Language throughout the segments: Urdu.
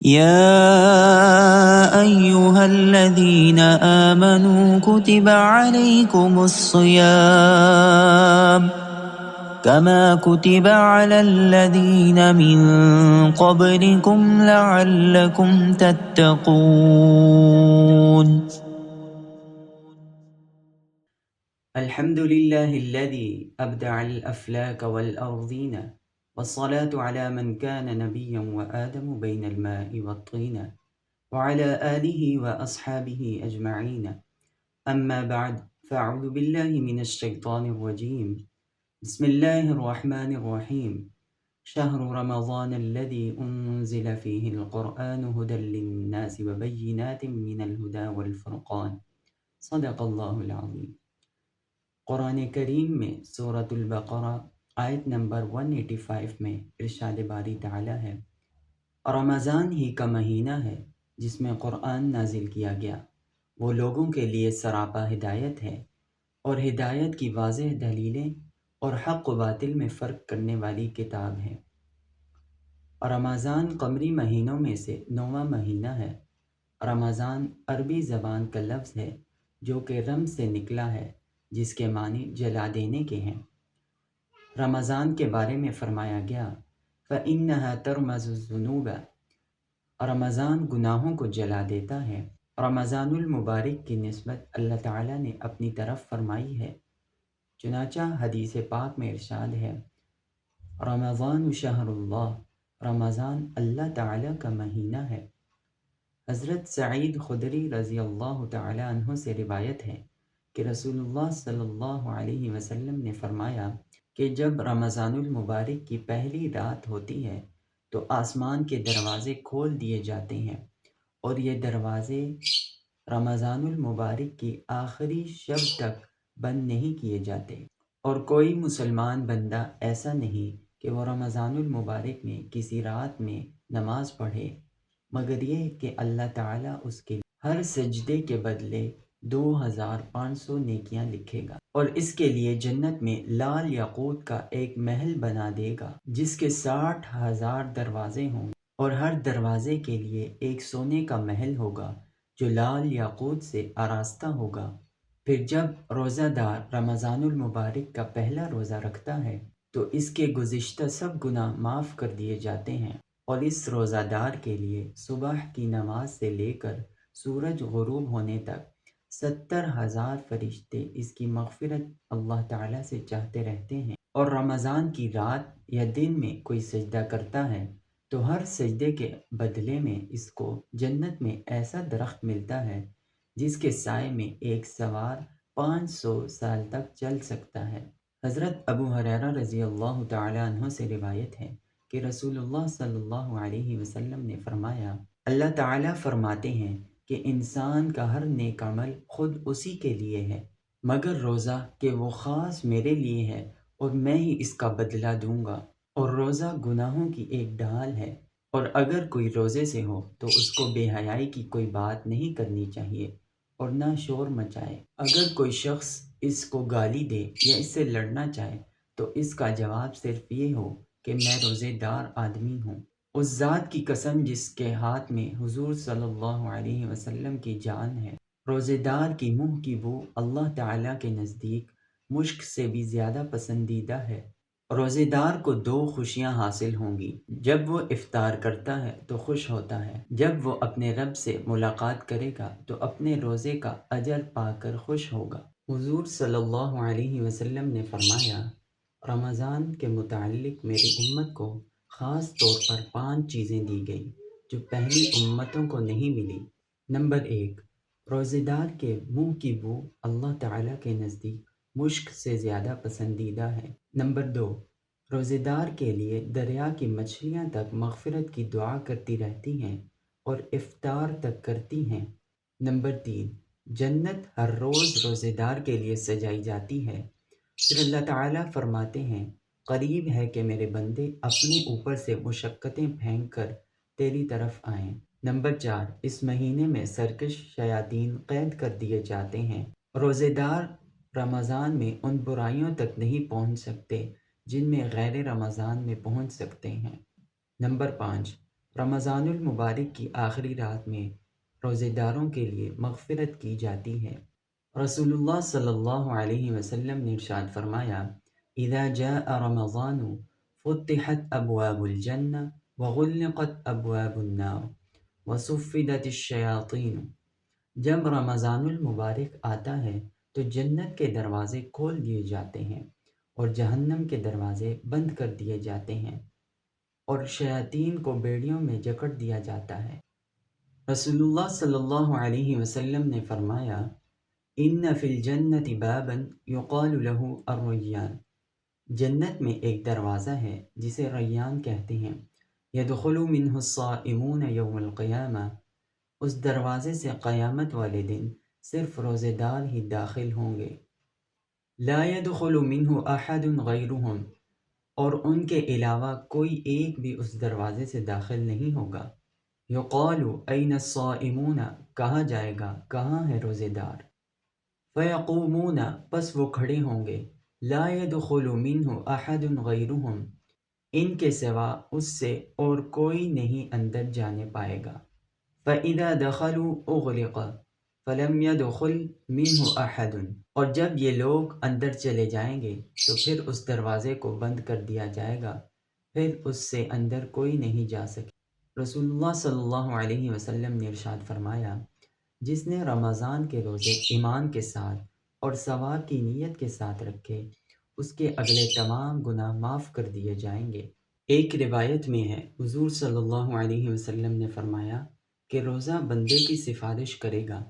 يا أيها الذين آمنوا كتب عليكم الصيام كما كتب على الذين من قبلكم لعلكم تتقون. الحمد لله الذي أبدع الأفلاك والأرضين، والصلاة على من كان نبيا وآدم بين الماء والطين، وعلى آله وأصحابه أجمعين. أما بعد، فأعوذ بالله من الشيطان الرجيم. بسم الله الرحمن الرحيم. شهر رمضان الذي أنزل فيه القرآن هدى للناس وبينات من الهدى والفرقان. صدق الله العظيم. قرآن کریم میں سورۃ البقرہ آیت نمبر 185 میں ارشاد باری تعالی ہے، رمضان ہی کا مہینہ ہے جس میں قرآن نازل کیا گیا، وہ لوگوں کے لیے سراپا ہدایت ہے اور ہدایت کی واضح دلیلیں اور حق و باطل میں فرق کرنے والی کتاب ہے۔ رمضان قمری مہینوں میں سے 9واں مہینہ ہے۔ رمضان عربی زبان کا لفظ ہے جو کہ رم سے نکلا ہے، جس کے معنی جلا دینے کے ہیں۔ رمضان کے بارے میں فرمایا گیا فَإِنَّهَا تَرْمَزُ الذُّنُوبَ، رمضان گناہوں کو جلا دیتا ہے۔ رمضان المبارک کی نسبت اللہ تعالیٰ نے اپنی طرف فرمائی ہے، چنانچہ حدیث پاک میں ارشاد ہے، رمضان شہر اللہ، رمضان اللہ تعالیٰ کا مہینہ ہے۔ حضرت سعید خدری رضی اللہ تعالیٰ عنہ سے روایت ہے کہ رسول اللہ صلی اللہ علیہ وسلم نے فرمایا کہ جب رمضان المبارک کی پہلی رات ہوتی ہے تو آسمان کے دروازے کھول دیے جاتے ہیں، اور یہ دروازے رمضان المبارک کی آخری شب تک بند نہیں کیے جاتے، اور کوئی مسلمان بندہ ایسا نہیں کہ وہ رمضان المبارک میں کسی رات میں نماز پڑھے مگر یہ کہ اللہ تعالیٰ اس کے ہر سجدے کے بدلے 2500 نیکیاں لکھے گا، اور اس کے لیے جنت میں لال یاقوت کا ایک محل بنا دے گا جس کے 60,000 دروازے ہوں گے، اور ہر دروازے کے لیے ایک سونے کا محل ہوگا جو لال یاقوت سے آراستہ ہوگا۔ پھر جب روزہ دار رمضان المبارک کا پہلا روزہ رکھتا ہے تو اس کے گزشتہ سب گناہ معاف کر دیے جاتے ہیں، اور اس روزہ دار کے لیے صبح کی نماز سے لے کر سورج غروب ہونے تک 70,000 فرشتے اس کی مغفرت اللہ تعالیٰ سے چاہتے رہتے ہیں۔ اور رمضان کی رات یا دن میں کوئی سجدہ کرتا ہے تو ہر سجدے کے بدلے میں اس کو جنت میں ایسا درخت ملتا ہے جس کے سائے میں ایک سوار 500 سال تک چل سکتا ہے۔ حضرت ابو ہریرہ رضی اللہ تعالیٰ عنہ سے روایت ہے کہ رسول اللہ صلی اللہ علیہ وسلم نے فرمایا، اللہ تعالیٰ فرماتے ہیں کہ انسان کا ہر نیک عمل خود اسی کے لیے ہے مگر روزہ کہ وہ خاص میرے لیے ہے اور میں ہی اس کا بدلہ دوں گا، اور روزہ گناہوں کی ایک ڈھال ہے، اور اگر کوئی روزے سے ہو تو اس کو بے حیائی کی کوئی بات نہیں کرنی چاہیے اور نہ شور مچائے۔ اگر کوئی شخص اس کو گالی دے یا اس سے لڑنا چاہے تو اس کا جواب صرف یہ ہو کہ میں روزے دار آدمی ہوں۔ اس ذات کی قسم جس کے ہاتھ میں حضور صلی اللہ علیہ وسلم کی جان ہے، روزے دار کی منہ کی بو اللہ تعالیٰ کے نزدیک مشک سے بھی زیادہ پسندیدہ ہے۔ روزے دار کو 2 خوشیاں حاصل ہوں گی، جب وہ افطار کرتا ہے تو خوش ہوتا ہے، جب وہ اپنے رب سے ملاقات کرے گا تو اپنے روزے کا اجر پا کر خوش ہوگا۔ حضور صلی اللہ علیہ وسلم نے فرمایا، رمضان کے متعلق میری امت کو خاص طور پر 5 چیزیں دی گئی جو پہلی امتوں کو نہیں ملی۔ نمبر 1، روزے دار کے منہ کی بو اللہ تعالیٰ کے نزدیک مشک سے زیادہ پسندیدہ ہے۔ نمبر 2، روزے دار کے لیے دریا کی مچھلیاں تک مغفرت کی دعا کرتی رہتی ہیں اور افطار تک کرتی ہیں۔ نمبر 3، جنت ہر روز روزے دار کے لیے سجائی جاتی ہے۔ پھر اللہ تعالیٰ فرماتے ہیں، قریب ہے کہ میرے بندے اپنے اوپر سے مشقتیں پھینک کر تیری طرف آئیں۔ نمبر 4، اس مہینے میں سرکش شیاطین قید کر دیے جاتے ہیں۔ روزے دار رمضان میں ان برائیوں تک نہیں پہنچ سکتے جن میں غیر رمضان میں پہنچ سکتے ہیں۔ نمبر 5، رمضان المبارک کی آخری رات میں روزے داروں کے لیے مغفرت کی جاتی ہے۔ رسول اللہ صلی اللہ علیہ وسلم نے ارشاد فرمایا، اذا جاء رمضان فتحت ابواب الجنہ وغلقت ابواب النار وصفدت الشیاطین۔ جب رمضان المبارک آتا ہے تو جنت کے دروازے کھول دیے جاتے ہیں اور جہنم کے دروازے بند کر دیے جاتے ہیں اور شیاطین کو بیڑیوں میں جکڑ دیا جاتا ہے۔ رسول اللہ صلی اللہ علیہ وسلم نے فرمایا، ان فی الجنت بابا یقال له الریان۔ جنت میں ایک دروازہ ہے جسے ریان کہتے ہیں، یدخل منہ الصائمون یوم القیامہ۔ اس دروازے سے قیامت والے دن صرف روزے دار ہی داخل ہوں گے۔ لا يدخل منہ احد غیرہم، اور ان کے علاوہ کوئی ایک بھی اس دروازے سے داخل نہیں ہوگا۔ یقال این الصائمون، کہا جائے گا کہاں ہے روزے دار؟ فیقومون، پس وہ کھڑے ہوں گے، لا يدخل منہ احد غیرہم، ان کے سوا اس سے اور کوئی نہیں اندر جانے پائے گا۔ فَإِذَا دَخَلُوا أُغْلِقَ فَلَمْ يَدْخُلْ مِنْهُ أَحَدٌ، اور جب یہ لوگ اندر چلے جائیں گے تو پھر اس دروازے کو بند کر دیا جائے گا، پھر اس سے اندر کوئی نہیں جا سکے۔ رسول اللہ صلی اللہ علیہ وسلم نے ارشاد فرمایا، جس نے رمضان کے روزے ایمان کے ساتھ اور ثواب کی نیت کے ساتھ رکھے، اس کے اگلے تمام گناہ معاف کر دیے جائیں گے۔ ایک روایت میں ہے، حضور صلی اللہ علیہ وسلم نے فرمایا کہ روزہ بندے کی سفارش کرے گا۔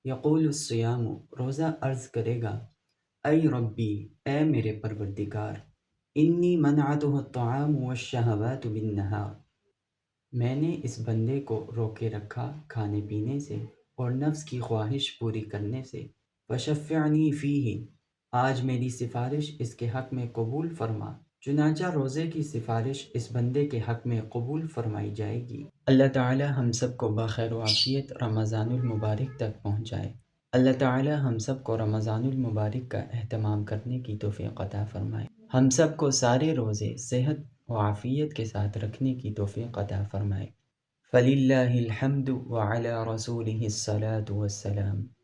یقول الصیام، روزہ عرض کرے گا، اے ربی، اے میرے پروردگار، انی منعتہ الطعام والشہوات بالنہار، میں نے اس بندے کو روکے رکھا کھانے پینے سے اور نفس کی خواہش پوری کرنے سے، فشفعنی فیہ، آج میری سفارش اس کے حق میں قبول فرما۔ چنانچہ روزے کی سفارش اس بندے کے حق میں قبول فرمائی جائے گی۔ اللہ تعالی ہم سب کو بخیر و عافیت رمضان المبارک تک پہنچائے۔ اللہ تعالی ہم سب کو رمضان المبارک کا اہتمام کرنے کی توفیق عطا فرمائے۔ ہم سب کو سارے روزے صحت و عافیت کے ساتھ رکھنے کی توفیق عطا فرمائے۔ فللہ الحمد وعلی رسولہ الصلاۃ والسلام۔